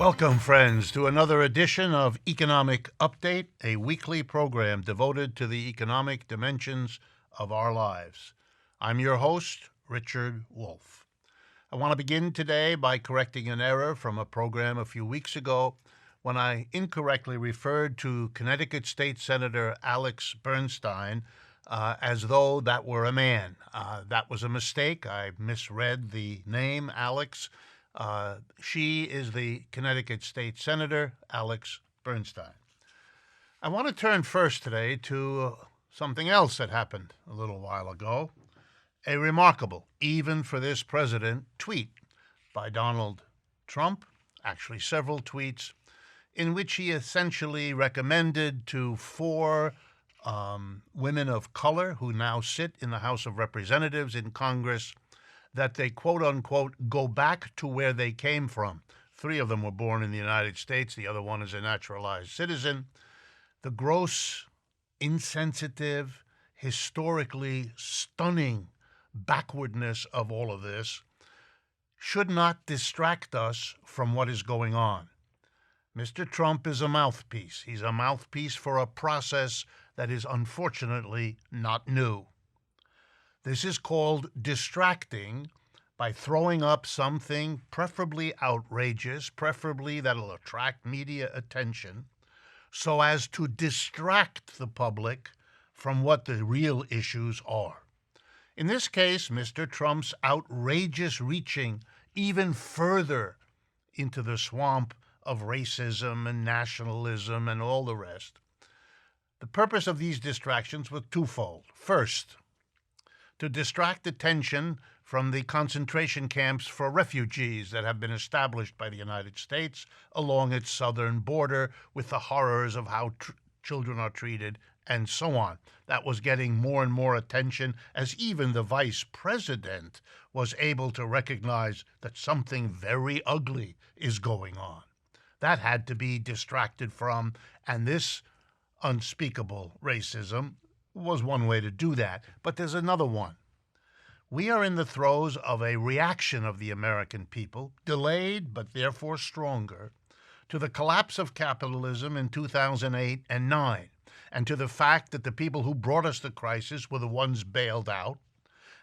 Welcome, friends, to another edition of Economic Update, a weekly program devoted to the economic dimensions of our lives. I'm your host, Richard Wolff. I want to begin today by correcting an error from a program a few weeks ago when I incorrectly referred to Connecticut State Senator Alex Bernstein as though that were a man. That was a mistake. I misread the name, Alex. She is the Connecticut State Senator, Alex Bernstein. I want to turn first today to something else that happened a little while ago. A remarkable, even for this president, tweet by Donald Trump, actually several tweets, in which he essentially recommended to four women of color who now sit in the House of Representatives in Congress that they, quote-unquote, go back to where they came from. 3 of them were born in the United States. The other one is a naturalized citizen. The gross, insensitive, historically stunning backwardness of all of this should not distract us from what is going on. Mr. Trump is a mouthpiece. He's a mouthpiece for a process that is unfortunately not new. This is called distracting by throwing up something preferably outrageous, preferably that'll attract media attention, so as to distract the public from what the real issues are. In this case, Mr. Trump's outrageous reaching even further into the swamp of racism and nationalism and all the rest. The purpose of these distractions was twofold. First, to distract attention from the concentration camps for refugees that have been established by the United States along its southern border, with the horrors of how children are treated and so on. That was getting more and more attention as even the vice president was able to recognize that something very ugly is going on. That had to be distracted from, and this unspeakable racism was one way to do that. But there's another one. We are in the throes of a reaction of the American people, delayed but therefore stronger, to the collapse of capitalism in 2008 and 9, and to the fact that the people who brought us the crisis were the ones bailed out,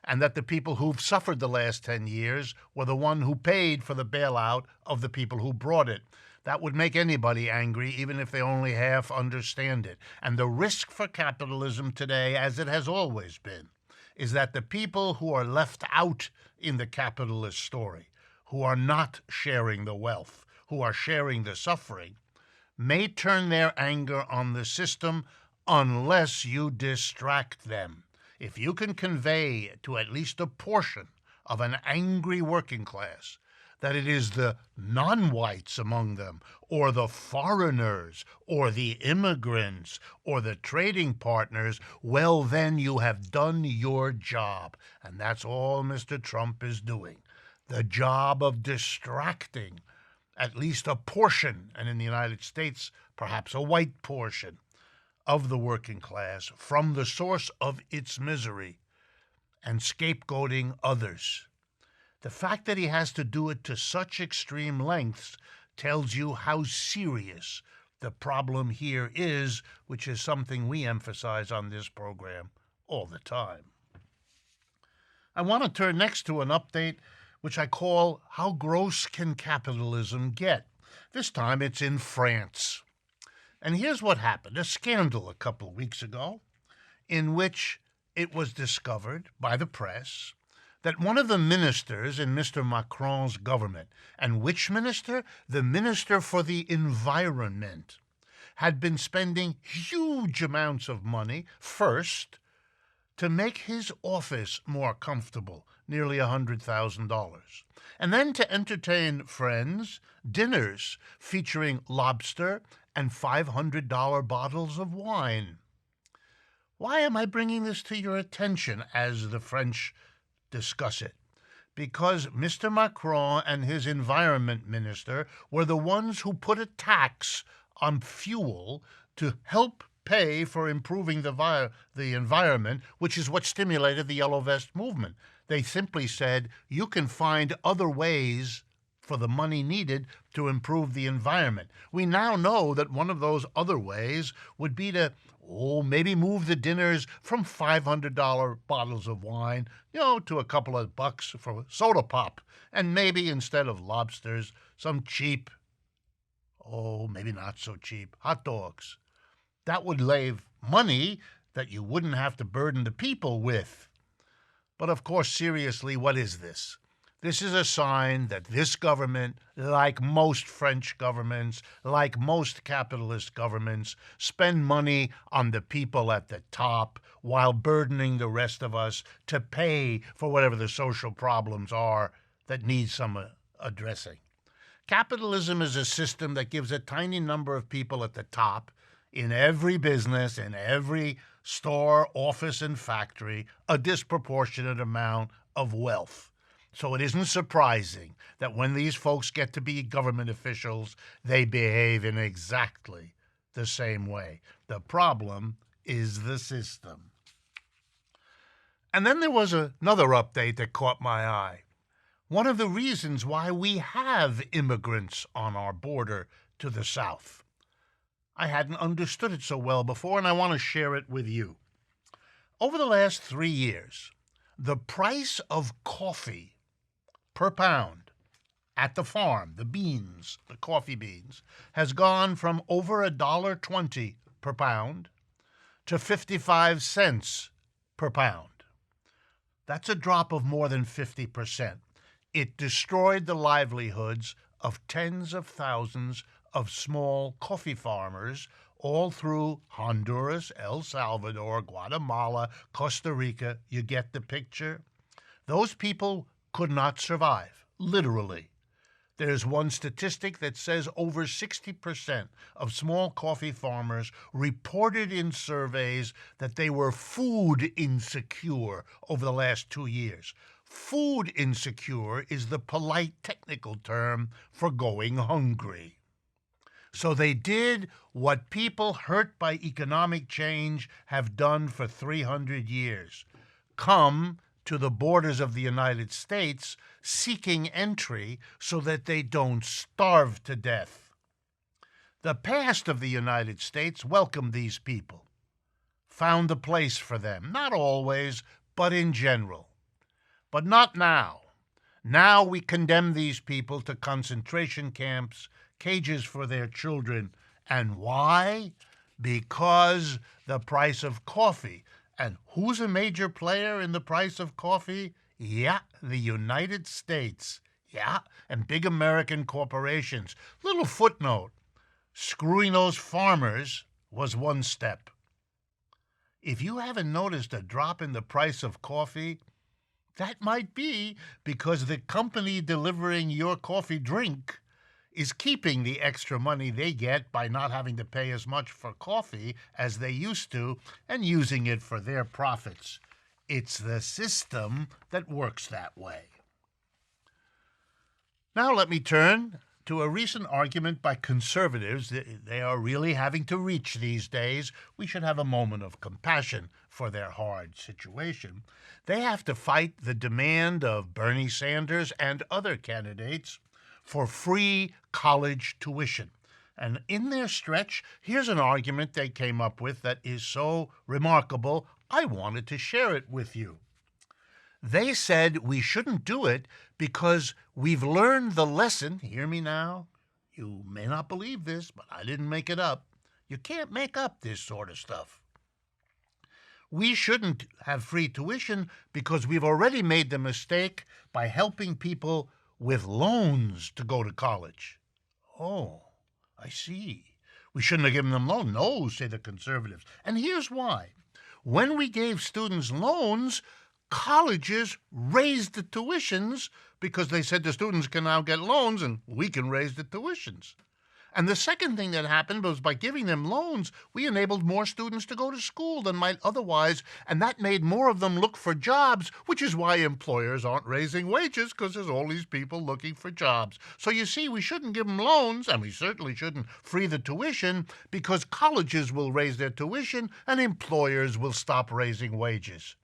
and that the people who've suffered the last 10 years were the one who paid for the bailout of the people who brought it. That would make anybody angry, even if they only half understand it. And the risk for capitalism today, as it has always been, is that the people who are left out in the capitalist story, who are not sharing the wealth, who are sharing the suffering, may turn their anger on the system unless you distract them. If you can convey to at least a portion of an angry working class that it is the non-whites among them, or the foreigners, or the immigrants, or the trading partners, well, then you have done your job. And that's all Mr. Trump is doing. The job of distracting at least a portion, and in the United States, perhaps a white portion, of the working class from the source of its misery and scapegoating others. The fact that he has to do it to such extreme lengths tells you how serious the problem here is, which is something we emphasize on this program all the time. I want to turn next to an update which I call How Gross Can Capitalism Get? This time it's in France. And here's what happened. A scandal a couple of weeks ago in which it was discovered by the press that one of the ministers in Mr. Macron's government, and which minister? The Minister for the Environment, had been spending huge amounts of money, first, to make his office more comfortable, nearly $100,000, and then to entertain friends, dinners featuring lobster and $500 bottles of wine. Why am I bringing this to your attention as the French discuss it? Because Mr. Macron and his environment minister were the ones who put a tax on fuel to help pay for improving the environment, which is what stimulated the Yellow Vest movement. They simply said, you can find other ways for the money needed to improve the environment. We now know that one of those other ways would be to maybe move the dinners from $500 bottles of wine, to a couple of bucks for soda pop, and maybe instead of lobsters, some cheap, maybe not so cheap, hot dogs. That would save money that you wouldn't have to burden the people with. But of course, seriously, what is this? This is a sign that this government, like most French governments, like most capitalist governments, spend money on the people at the top while burdening the rest of us to pay for whatever the social problems are that need some addressing. Capitalism is a system that gives a tiny number of people at the top in every business, in every store, office, and factory, a disproportionate amount of wealth. So it isn't surprising that when these folks get to be government officials, they behave in exactly the same way. The problem is the system. And then there was another update that caught my eye. One of the reasons why we have immigrants on our border to the south. I hadn't understood it so well before, and I want to share it with you. Over the last 3 years, the price of coffee per pound at the farm, the beans, the coffee beans, has gone from over $1.20 per pound to 55 cents per pound. That's a drop of more than 50%. It destroyed the livelihoods of tens of thousands of small coffee farmers all through Honduras, El Salvador, Guatemala, Costa Rica. You get the picture? Those people could not survive, literally. There's one statistic that says over 60% of small coffee farmers reported in surveys that they were food insecure over the last 2 years. Food insecure is the polite technical term for going hungry. So they did what people hurt by economic change have done for 300 years. Come to the borders of the United States seeking entry so that they don't starve to death. The past of the United States welcomed these people, found a place for them, not always, but in general. But not now. Now we condemn these people to concentration camps, cages for their children. And why? Because the price of coffee. And who's a major player in the price of coffee? Yeah, the United States. Yeah, and big American corporations. Little footnote. Screwing those farmers was one step. If you haven't noticed a drop in the price of coffee, that might be because the company delivering your coffee drink is keeping the extra money they get by not having to pay as much for coffee as they used to and using it for their profits. It's the system that works that way. Now let me turn to a recent argument by conservatives. They are really having to reach these days. We should have a moment of compassion for their hard situation. They have to fight the demand of Bernie Sanders and other candidates for free college tuition. And in their stretch, here's an argument they came up with that is so remarkable, I wanted to share it with you. They said we shouldn't do it because we've learned the lesson. Hear me now. You may not believe this, but I didn't make it up. You can't make up this sort of stuff. We shouldn't have free tuition because we've already made the mistake by helping people with loans to go to college. Oh, I see. We shouldn't have given them loans. No, say the conservatives. And here's why. When we gave students loans, colleges raised the tuitions because they said the students can now get loans and we can raise the tuitions. And the second thing that happened was by giving them loans, we enabled more students to go to school than might otherwise, and that made more of them look for jobs, which is why employers aren't raising wages, because there's all these people looking for jobs. So you see, we shouldn't give them loans, and we certainly shouldn't free the tuition, because colleges will raise their tuition and employers will stop raising wages.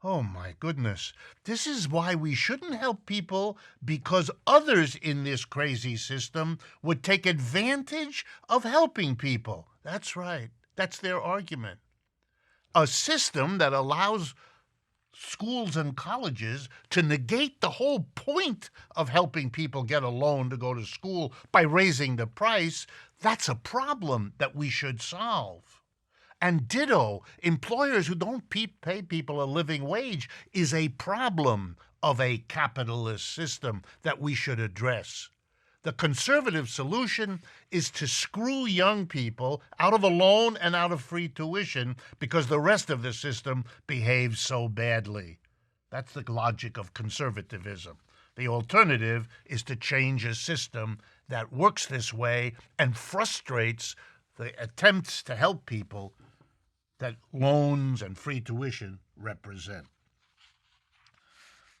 Oh my goodness. This is why we shouldn't help people, because others in this crazy system would take advantage of helping people. That's right. That's their argument. A system that allows schools and colleges to negate the whole point of helping people get a loan to go to school by raising the price, that's a problem that we should solve. And ditto, employers who don't pay people a living wage is a problem of a capitalist system that we should address. The conservative solution is to screw young people out of a loan and out of free tuition because the rest of the system behaves so badly. That's the logic of conservatism. The alternative is to change a system that works this way and frustrates the attempts to help people that loans and free tuition represent.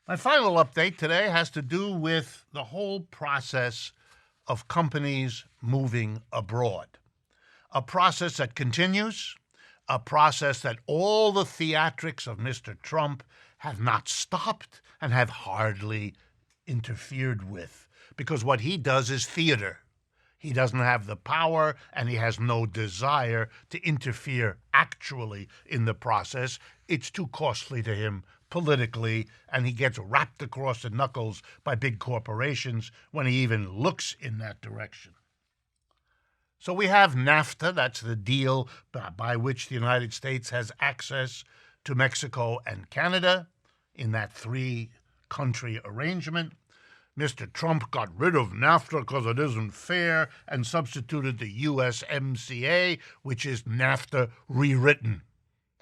My final update today has to do with the whole process of companies moving abroad. A process that continues, a process that all the theatrics of Mr. Trump have not stopped and have hardly interfered with, because what he does is theater. He doesn't have the power, and he has no desire to interfere actually in the process. It's too costly to him politically, and he gets wrapped across the knuckles by big corporations when he even looks in that direction. So we have NAFTA, that's the deal by which the United States has access to Mexico and Canada in that three-country arrangement. Mr. Trump got rid of NAFTA because it isn't fair and substituted the USMCA, which is NAFTA rewritten,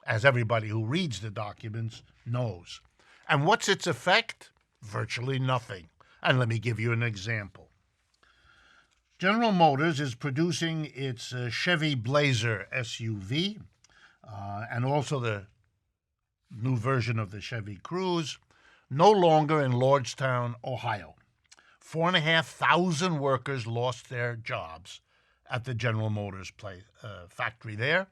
as everybody who reads the documents knows. And what's its effect? Virtually nothing. And let me give you an example. General Motors is producing its Chevy Blazer SUV and also the new version of the Chevy Cruze, no longer in Lordstown, Ohio. 4,500 workers lost their jobs at the General Motors factory there,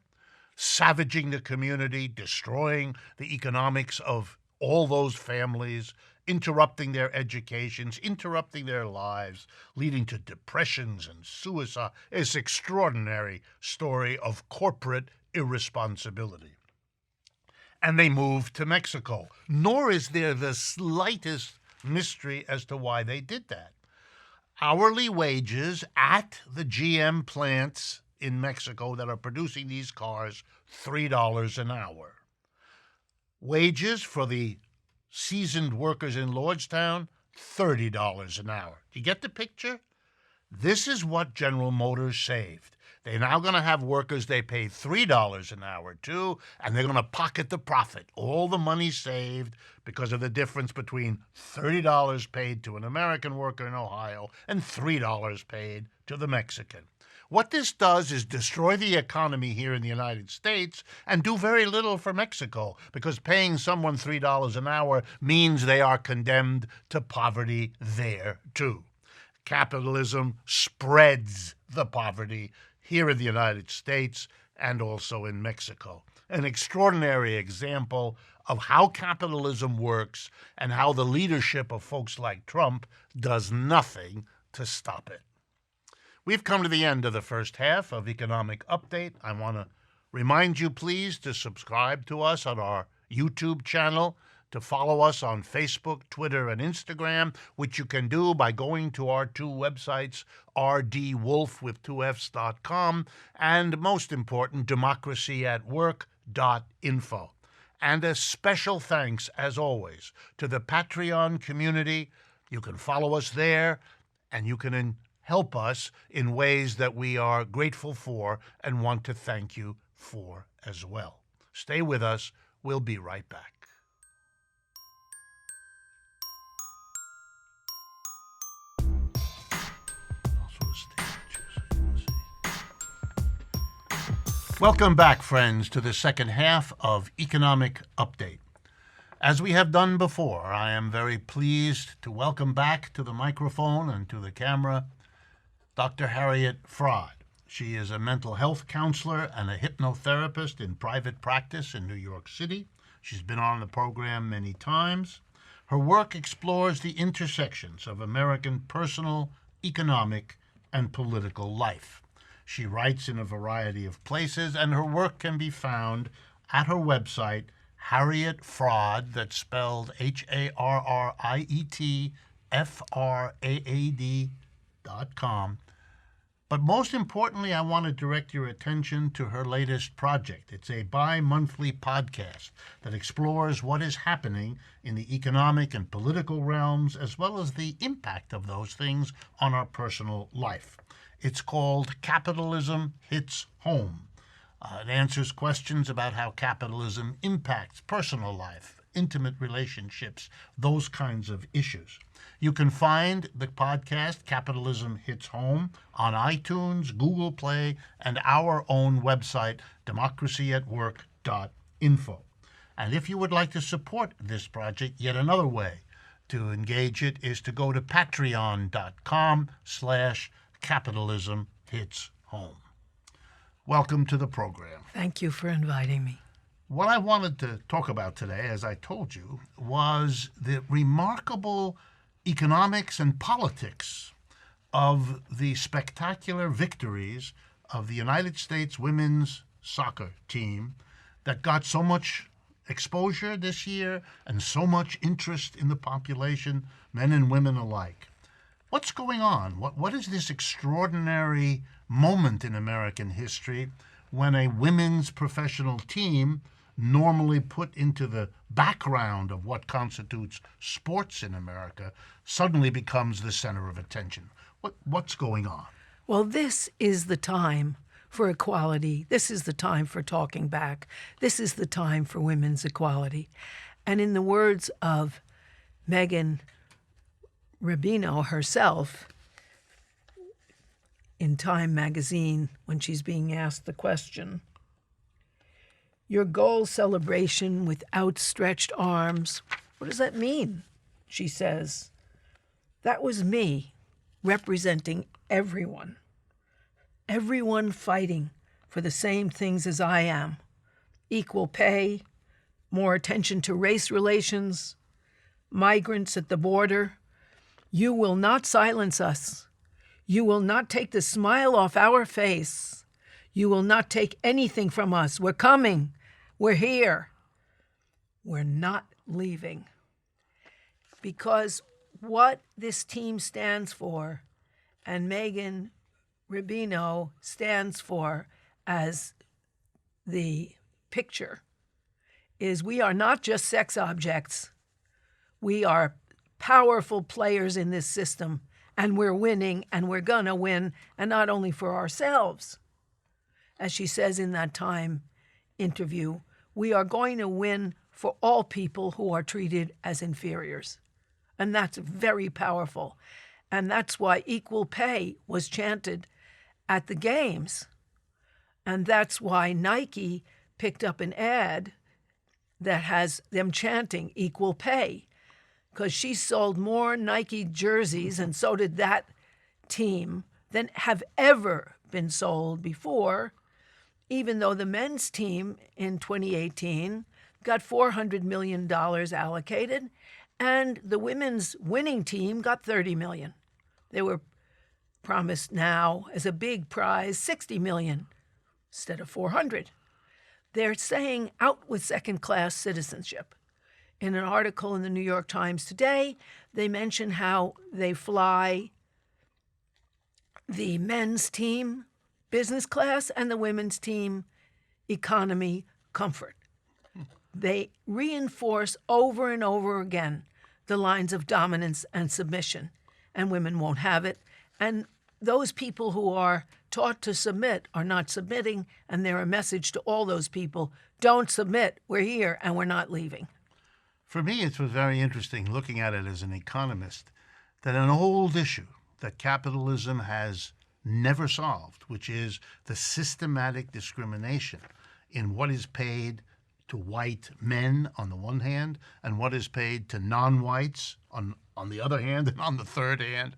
savaging the community, destroying the economics of all those families, interrupting their educations, interrupting their lives, leading to depressions and suicide. It's an extraordinary story of corporate irresponsibility. And they moved to Mexico. Nor is there the slightest mystery as to why they did that. Hourly wages at the GM plants in Mexico that are producing these cars, $3 an hour. Wages for the seasoned workers in Lordstown, $30 an hour. Do you get the picture? This is what General Motors saved. They're now going to have workers they pay $3 an hour to, and they're going to pocket the profit, all the money saved because of the difference between $30 paid to an American worker in Ohio and $3 paid to the Mexican. What this does is destroy the economy here in the United States and do very little for Mexico, because paying someone $3 an hour means they are condemned to poverty there too. Capitalism spreads the poverty here in the United States and also in Mexico. An extraordinary example of how capitalism works and how the leadership of folks like Trump does nothing to stop it. We've come to the end of the first half of Economic Update. I want to remind you, please, to subscribe to us on our YouTube channel, to follow us on Facebook, Twitter, and Instagram, which you can do by going to our two websites, rdwolff.com, and most important, democracyatwork.info. And a special thanks, as always, to the Patreon community. You can follow us there, and you can help us in ways that we are grateful for and want to thank you for as well. Stay with us. We'll be right back. Welcome back, friends, to the second half of Economic Update. As we have done before, I am very pleased to welcome back to the microphone and to the camera Dr. Harriet Fraad. She is a mental health counselor and a hypnotherapist in private practice in New York City. She's been on the program many times. Her work explores the intersections of American personal, economic, and political life. She writes in a variety of places, and her work can be found at her website, Harriet Fraad, that's spelled HarrietFraad.com. But most importantly, I want to direct your attention to her latest project. It's a bi-monthly podcast that explores what is happening in the economic and political realms, as well as the impact of those things on our personal life. It's called Capitalism Hits Home. It answers questions about how capitalism impacts personal life, intimate relationships, those kinds of issues. You can find the podcast, Capitalism Hits Home, on iTunes, Google Play, and our own website, democracyatwork.info. And if you would like to support this project, yet another way to engage it is to go to patreon.com/capitalismhitshome. Welcome to the program. Thank you for inviting me. What I wanted to talk about today, as I told you, was the remarkable economics and politics of the spectacular victories of the United States women's soccer team that got so much exposure this year and so much interest in the population, men and women alike. What's going on? What is this extraordinary moment in American history when a women's professional team, normally put into the background of what constitutes sports in America, suddenly becomes the center of attention? What's going on? Well, this is the time for equality. This is the time for talking back. This is the time for women's equality. And in the words of Megan Rapinoe herself, in Time magazine, when she's being asked the question, "Your goal celebration with outstretched arms, what does that mean?" She says, "That was me representing everyone fighting for the same things as I am: equal pay, more attention to race relations, migrants at the border. You will not silence us. You will not take the smile off our face. You will not take anything from us. We're coming. We're here. We're not leaving." Because what this team stands for, and Megan Rapinoe stands for as the picture, is we are not just sex objects. We are powerful players in this system, and we're winning, and we're going to win, and not only for ourselves. As she says in that Time interview, we are going to win for all people who are treated as inferiors. And that's very powerful. And that's why equal pay was chanted at the games. And that's why Nike picked up an ad that has them chanting equal pay, because she sold more Nike jerseys, and so did that team, than have ever been sold before, even though the men's team in 2018 got $400 million allocated, and the women's winning team got $30 million. They were promised now as a big prize $60 million instead of $400. They're saying out with second-class citizenship. In an article in the New York Times today, they mention how they fly the men's team business class and the women's team economy comfort. They reinforce over and over again the lines of dominance and submission, and women won't have it. And those people who are taught to submit are not submitting, and they're a message to all those people: don't submit, we're here and we're not leaving. For me, it was very interesting looking at it as an economist, that an old issue that capitalism has never solved, which is the systematic discrimination in what is paid to white men on the one hand and what is paid to non-whites on the other hand, and on the third hand,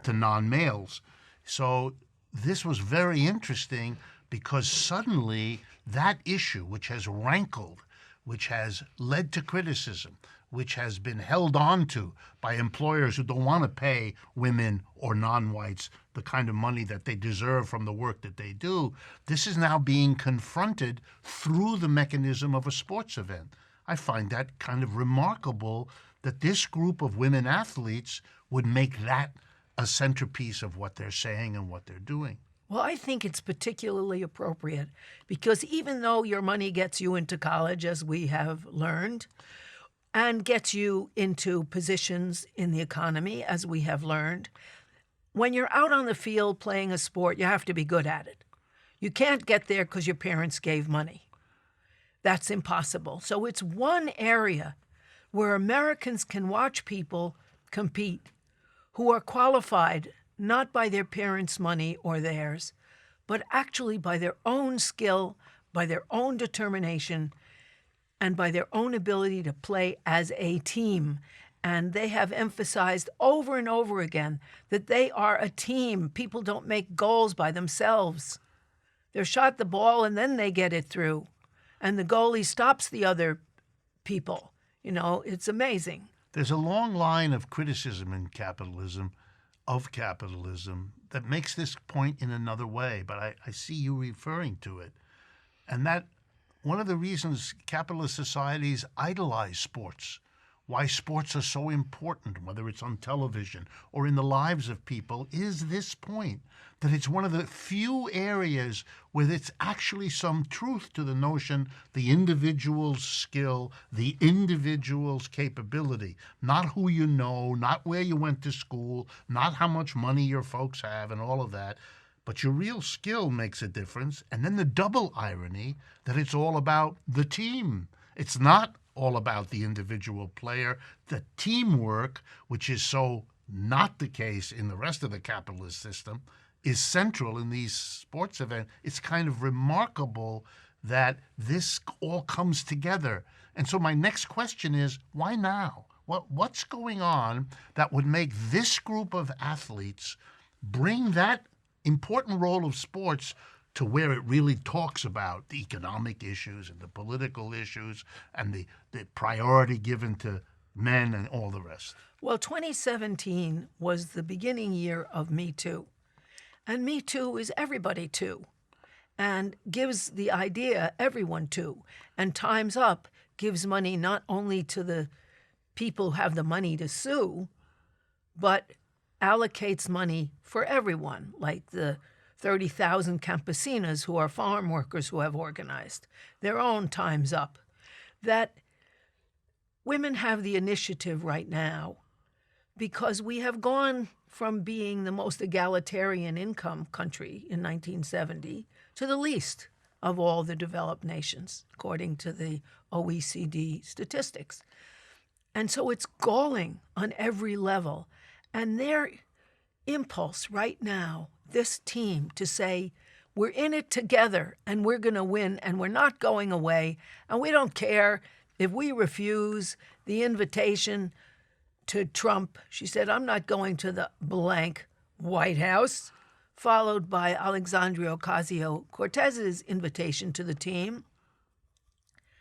to non-males. So this was very interesting because suddenly that issue, which has rankled, which has led to criticism, which has been held on to by employers who don't want to pay women or non-whites the kind of money that they deserve from the work that they do, this is now being confronted through the mechanism of a sports event. I find that kind of remarkable that this group of women athletes would make that a centerpiece of what they're saying and what they're doing. Well, I think it's particularly appropriate because even though your money gets you into college, as we have learned, and gets you into positions in the economy, as we have learned, when you're out on the field playing a sport, you have to be good at it. You can't get there because your parents gave money. That's impossible. So it's one area where Americans can watch people compete who are qualified not by their parents' money or theirs, but actually by their own skill, by their own determination, and by their own ability to play as a team. And they have emphasized over and over again that they are a team. People don't make goals by themselves. They're shot the ball and then they get it through. And the goalie stops the other people. You know, it's amazing. There's a long line of criticism in of capitalism, that makes this point in another way, but I see you referring to it. And that one of the reasons capitalist societies idolize sports, why sports are so important, whether it's on television or in the lives of people, is this point, that it's one of the few areas where there's actually some truth to the notion, the individual's skill, the individual's capability, not who you know, not where you went to school, not how much money your folks have and all of that, but your real skill makes a difference. And then the double irony that it's all about the team. It's not all about the individual player. The teamwork, which is so not the case in the rest of the capitalist system, is central in these sports events. It's kind of remarkable that this all comes together. And so my next question is, why now? What's going on that would make this group of athletes bring that important role of sports to where it really talks about the economic issues and the political issues and the priority given to men and all the rest? Well, 2017 was the beginning year of Me Too. And Me Too is everybody too, and gives the idea everyone too. And Time's Up gives money not only to the people who have the money to sue, but allocates money for everyone, like the 30,000 campesinas who are farm workers who have organized their own Time's Up. That women have the initiative right now because we have gone from being the most egalitarian income country in 1970 to the least of all the developed nations, according to the OECD statistics. And so it's galling on every level. And their impulse right now, this team, to say, we're in it together and we're going to win and we're not going away, and we don't care if we refuse the invitation to Trump. She said, I'm not going to the blank White House, followed by Alexandria Ocasio-Cortez's invitation to the team,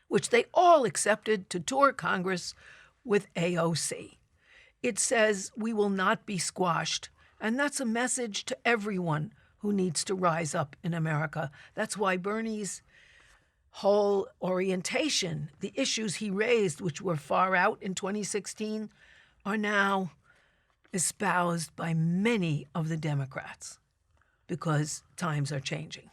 which they all accepted, to tour Congress with AOC. It says we will not be squashed, and that's a message to everyone who needs to rise up in America. That's why Bernie's whole orientation, the issues he raised, which were far out in 2016, are now espoused by many of the Democrats because times are changing.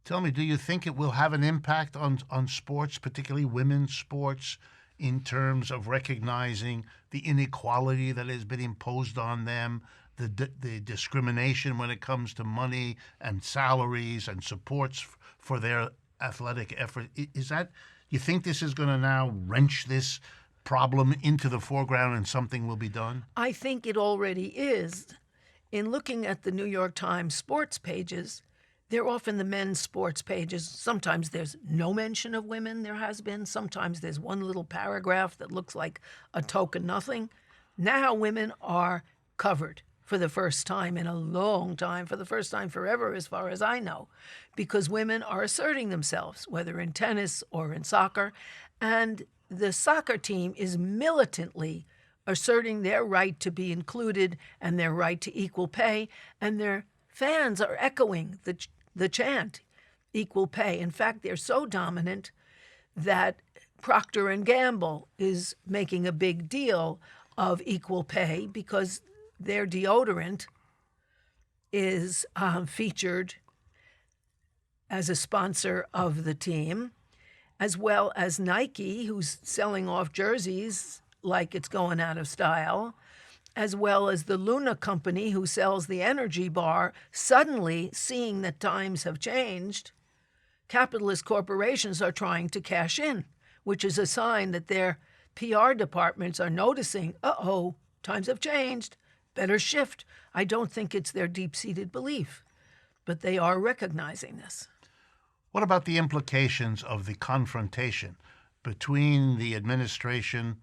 Tell me, do you think it will have an impact on sports, particularly women's sports, in terms of recognizing the inequality that has been imposed on them, the discrimination when it comes to money and salaries and supports for their athletic effort? Is that, you think this is going to now wrench this problem into the foreground and something will be done? I think it already is. In looking at the New York Times sports pages, they're often the men's sports pages. Sometimes there's no mention of women, there has been. Sometimes there's one little paragraph that looks like a token nothing. Now women are covered for the first time in a long time, for the first time forever, as far as I know, because women are asserting themselves, whether in tennis or in soccer. And the soccer team is militantly asserting their right to be included and their right to equal pay. And their fans are echoing the chant, equal pay. In fact, they're so dominant that Procter & Gamble is making a big deal of equal pay because their deodorant is featured as a sponsor of the team, as well as Nike, who's selling off jerseys like it's going out of style, as well as the Luna company, who sells the energy bar. Suddenly, seeing that times have changed, capitalist corporations are trying to cash in, which is a sign that their PR departments are noticing, uh-oh, times have changed, better shift. I don't think it's their deep-seated belief, but they are recognizing this. What about the implications of the confrontation between the administration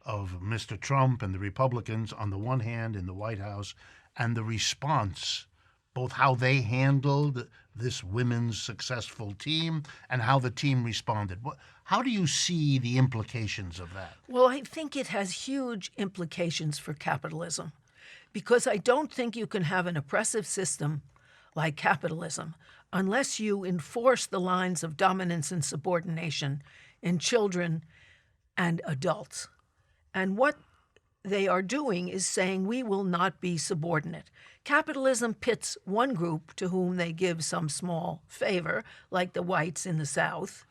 of Mr. Trump and the Republicans on the one hand in the White House and the response, both how they handled this women's successful team and how the team responded? How do you see the implications of that? Well, I think it has huge implications for capitalism, because I don't think you can have an oppressive system like capitalism unless you enforce the lines of dominance and subordination in children and adults. And what they are doing is saying we will not be subordinate. Capitalism pits one group to whom they give some small favor, like the whites in the South,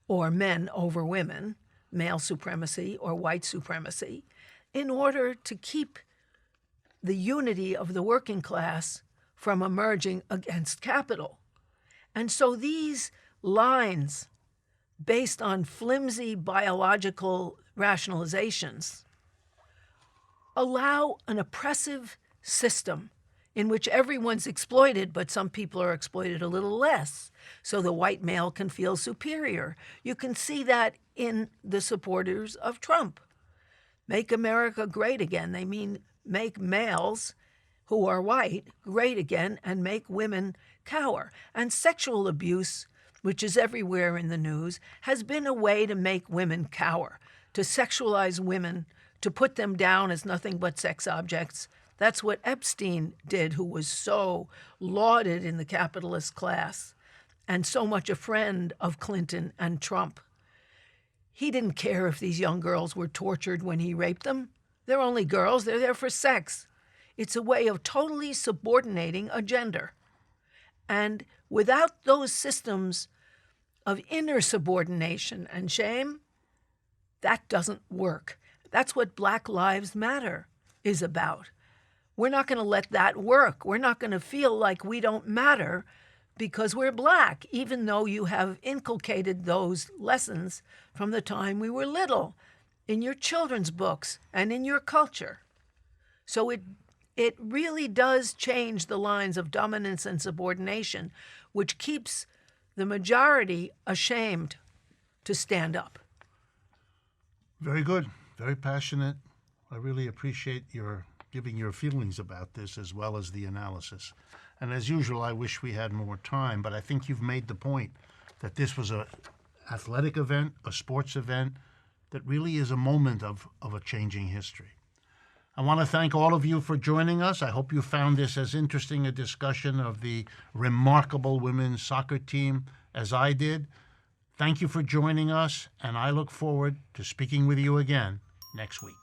or men over women, male supremacy or white supremacy, in order to keep the unity of the working class from emerging against capital. And so these lines, based on flimsy biological rationalizations, allow an oppressive system in which everyone's exploited, but some people are exploited a little less, so the white male can feel superior. You can see that in the supporters of Trump. Make America great again. They mean make males who are white great again and make women cower. And sexual abuse, which is everywhere in the news, has been a way to make women cower, to sexualize women, to put them down as nothing but sex objects. That's what Epstein did, who was so lauded in the capitalist class and so much a friend of Clinton and Trump. He didn't care if these young girls were tortured when he raped them. They're only girls. They're there for sex. It's a way of totally subordinating a gender. And without those systems of inner subordination and shame, that doesn't work. That's what Black Lives Matter is about. We're not going to let that work. We're not going to feel like we don't matter because we're Black, even though you have inculcated those lessons from the time we were little in your children's books and in your culture. So it really does change the lines of dominance and subordination, which keeps the majority ashamed to stand up. Very good. Very passionate. I really appreciate your giving your feelings about this as well as the analysis. And as usual, I wish we had more time, but I think you've made the point that this was an athletic event, a sports event, that really is a moment of a changing history. I want to thank all of you for joining us. I hope you found this as interesting a discussion of the remarkable women's soccer team as I did. Thank you for joining us, and I look forward to speaking with you again next week.